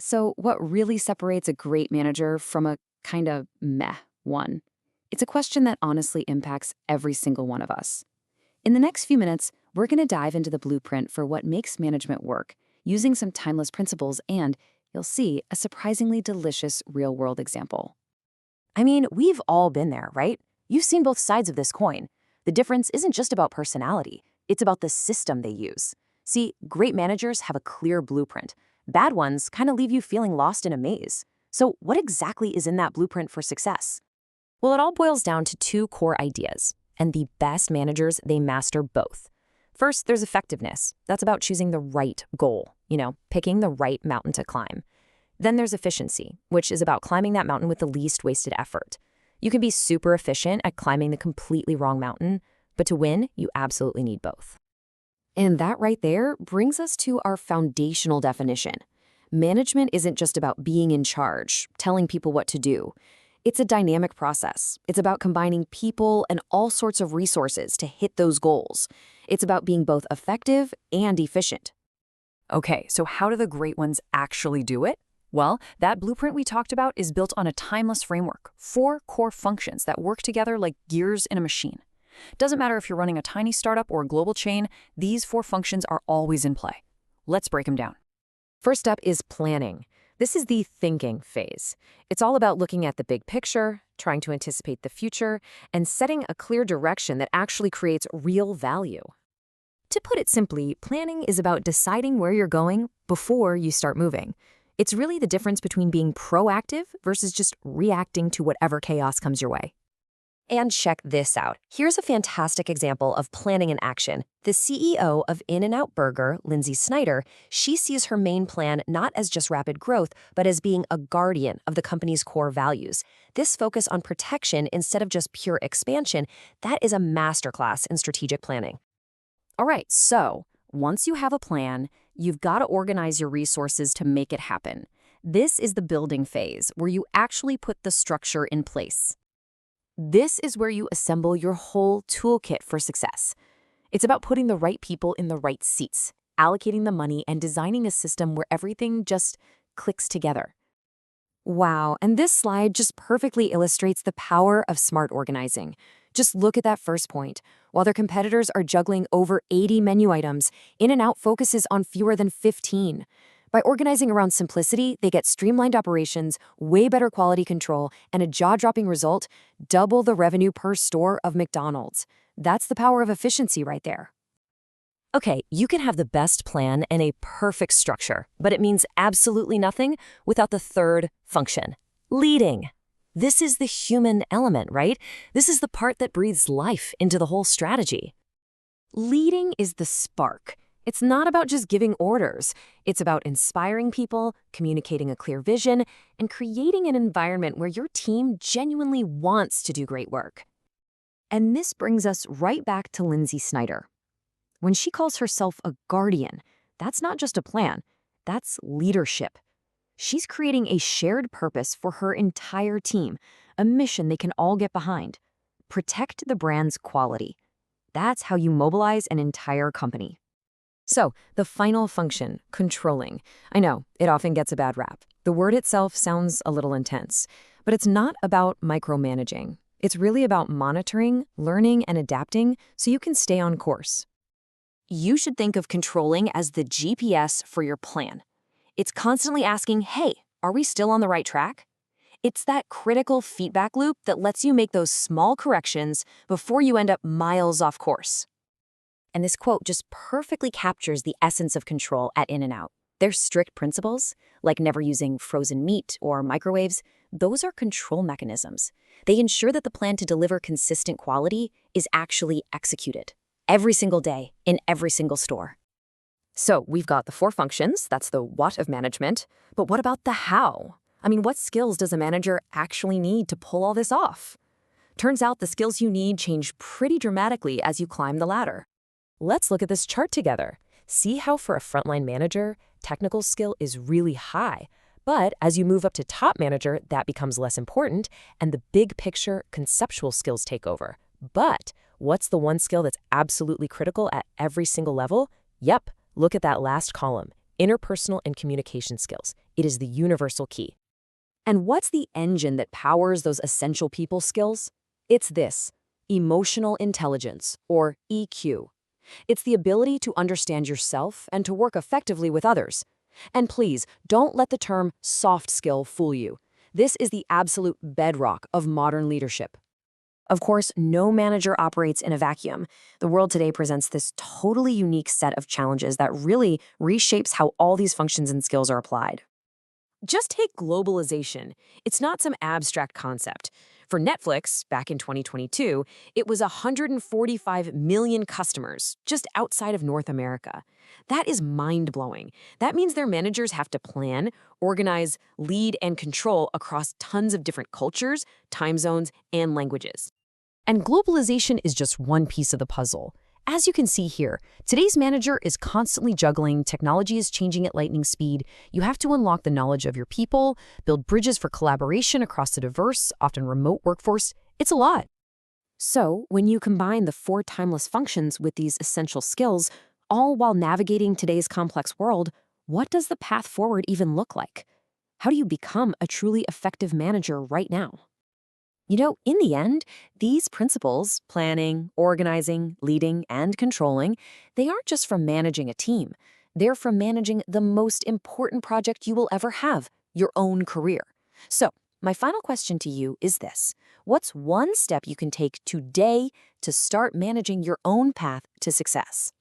So, what really separates a great manager from a kind of meh one? It's a question that honestly impacts every single one of us. In the next few minutes, we're going to dive into the blueprint for what makes management work, using some timeless principles and, you'll see, a surprisingly delicious real world example. I mean, we've all been there, right? You've seen both sides of this coin. The difference isn't just about personality, it's about the system they use. See, great managers have a clear blueprint. Bad ones kind of leave you feeling lost in a maze. So, what exactly is in that blueprint for success? Well, it all boils down to two core ideas, and the best managers, they master both. First, there's effectiveness. That's about choosing the right goal, picking the right mountain to climb. Then there's efficiency, which is about climbing that mountain with the least wasted effort. You can be super efficient at climbing the completely wrong mountain, but to win, you absolutely need both. And that right there brings us to our foundational definition. Management isn't just about being in charge, telling people what to do. It's a dynamic process. It's about combining people and all sorts of resources to hit those goals. It's about being both effective and efficient. Okay, so how do the great ones actually do it? Well, that blueprint we talked about is built on a timeless framework, 4 core functions that work together like gears in a machine. Doesn't matter if you're running a tiny startup or a global chain, these 4 functions are always in play. Let's break them down. First up is planning. This is the thinking phase. It's all about looking at the big picture, trying to anticipate the future, and setting a clear direction that actually creates real value. To put it simply, planning is about deciding where you're going before you start moving. It's really the difference between being proactive versus just reacting to whatever chaos comes your way. And check this out. Here's a fantastic example of planning in action. The CEO of In-N-Out Burger, Lindsay Snyder, she sees her main plan not as just rapid growth, but as being a guardian of the company's core values. This focus on protection instead of just pure expansion, that is a masterclass in strategic planning. All right, so once you have a plan, you've got to organize your resources to make it happen. This is the building phase, where you actually put the structure in place. This is where you assemble your whole toolkit for success. It's about putting the right people in the right seats, allocating the money, and designing a system where everything just clicks together. Wow, and this slide just perfectly illustrates the power of smart organizing. Just look at that first point. While their competitors are juggling over 80 menu items, In-N-Out focuses on fewer than 15. By organizing around simplicity, they get streamlined operations, way better quality control, and a jaw-dropping result, double the revenue per store of McDonald's. That's the power of efficiency right there. Okay, you can have the best plan and a perfect structure, but it means absolutely nothing without the third function, leading. This is the human element, right? This is the part that breathes life into the whole strategy. Leading is the spark. It's not about just giving orders. It's about inspiring people, communicating a clear vision, and creating an environment where your team genuinely wants to do great work. And this brings us right back to Lindsay Snyder. When she calls herself a guardian, that's not just a plan, that's leadership. She's creating a shared purpose for her entire team, a mission they can all get behind. Protect the brand's quality. That's how you mobilize an entire company. So, the final function, controlling. I know, it often gets a bad rap. The word itself sounds a little intense, but it's not about micromanaging. It's really about monitoring, learning, and adapting so you can stay on course. You should think of controlling as the GPS for your plan. It's constantly asking, hey, are we still on the right track? It's that critical feedback loop that lets you make those small corrections before you end up miles off course. And this quote just perfectly captures the essence of control at In-N-Out. Their strict principles, like never using frozen meat or microwaves, those are control mechanisms. They ensure that the plan to deliver consistent quality is actually executed every single day in every single store. So we've got the 4 functions, that's the what of management, but what about the how? I mean, what skills does a manager actually need to pull all this off? Turns out the skills you need change pretty dramatically as you climb the ladder. Let's look at this chart together. See how for a frontline manager, technical skill is really high, but as you move up to top manager, that becomes less important, and the big picture conceptual skills take over. But what's the one skill that's absolutely critical at every single level? Yep, look at that last column, interpersonal and communication skills. It is the universal key. And what's the engine that powers those essential people skills? It's this: emotional intelligence, or EQ. It's the ability to understand yourself and to work effectively with others. And please, don't let the term soft skill fool you. This is the absolute bedrock of modern leadership. Of course, no manager operates in a vacuum. The world today presents this totally unique set of challenges that really reshapes how all these functions and skills are applied. Just take globalization. It's not some abstract concept. For Netflix, back in 2022, it was 145 million customers just outside of North America. That is mind-blowing. That means their managers have to plan, organize, lead, and control across tons of different cultures, time zones, and languages. And globalization is just one piece of the puzzle. As you can see here, today's manager is constantly juggling, technology is changing at lightning speed, you have to unlock the knowledge of your people, build bridges for collaboration across a diverse, often remote workforce. It's a lot. So, when you combine the four timeless functions with these essential skills, all while navigating today's complex world, what does the path forward even look like? How do you become a truly effective manager right now? In the end, these principles, planning, organizing, leading, and controlling, they aren't just from managing a team. They're from managing the most important project you will ever have, your own career. So, my final question to you is this: what's one step you can take today to start managing your own path to success?